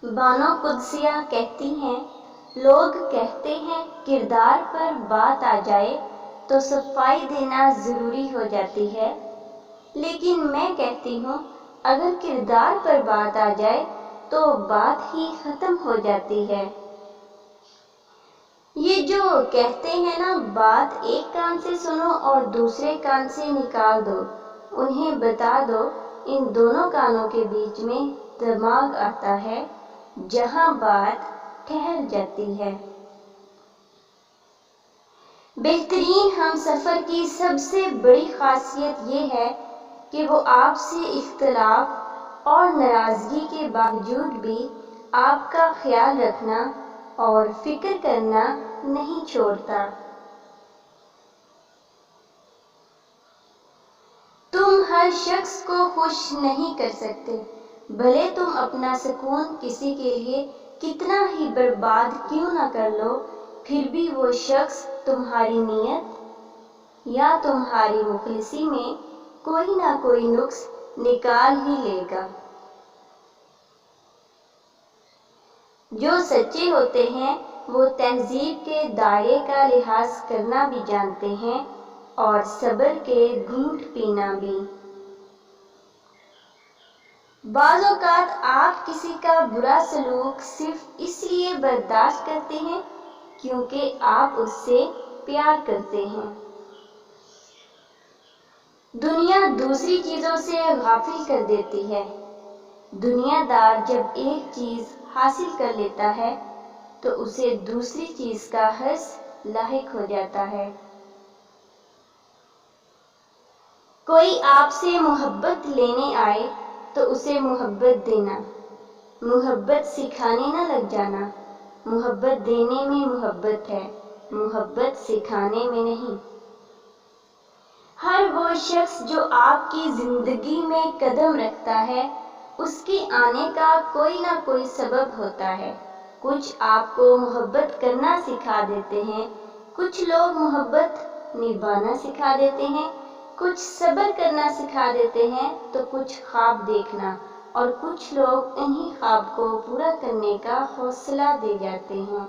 بانو قدسیہ کہتی ہیں، لوگ کہتے ہیں کردار پر بات آ جائے تو صفائی دینا ضروری ہو جاتی ہے، لیکن میں کہتی ہوں اگر کردار پر بات آ جائے تو بات ہی ختم ہو جاتی ہے۔ یہ جو کہتے ہیں نا بات ایک کان سے سنو اور دوسرے کان سے نکال دو، انہیں بتا دو ان دونوں کانوں کے بیچ میں دماغ آتا ہے جہاں بات ٹھہر جاتی ہے۔ بہترین ہم سفر کی سب سے بڑی خاصیت یہ ہے کہ وہ آپ سے اختلاف اور ناراضگی کے باوجود بھی آپ کا خیال رکھنا اور فکر کرنا نہیں چھوڑتا۔ تم ہر شخص کو خوش نہیں کر سکتے، بھلے تم اپنا سکون کسی کے لیے کتنا ہی برباد کیوں نہ کر لو، پھر بھی وہ شخص تمہاری نیت یا تمہاری مخلصی میں کوئی نہ کوئی نقص نکال ہی لے گا۔ جو سچے ہوتے ہیں وہ تہذیب کے دائرے کا لحاظ کرنا بھی جانتے ہیں اور صبر کے گھونٹ پینا بھی۔ بعض اوقات آپ کسی کا برا سلوک صرف اس لیے برداشت کرتے ہیں کیونکہ آپ اس سے پیار کرتے ہیں۔ دنیا دوسری چیزوں سے غافل کر دیتی ہے۔ دنیا دار جب ایک چیز حاصل کر لیتا ہے تو اسے دوسری چیز کا حرص لاحق ہو جاتا ہے۔ کوئی آپ سے محبت لینے آئے تو اسے محبت دینا، محبت سکھانے نہ لگ جانا۔ محبت دینے میں محبت ہے، محبت سکھانے میں نہیں۔ ہر وہ شخص جو آپ کی زندگی میں قدم رکھتا ہے اس کے آنے کا کوئی نہ کوئی سبب ہوتا ہے۔ کچھ آپ کو محبت کرنا سکھا دیتے ہیں، کچھ لوگ محبت نبھانا سکھا دیتے ہیں، کچھ صبر کرنا سکھا دیتے ہیں تو کچھ خواب دیکھنا، اور کچھ لوگ انہی خواب کو پورا کرنے کا حوصلہ دے جاتے ہیں۔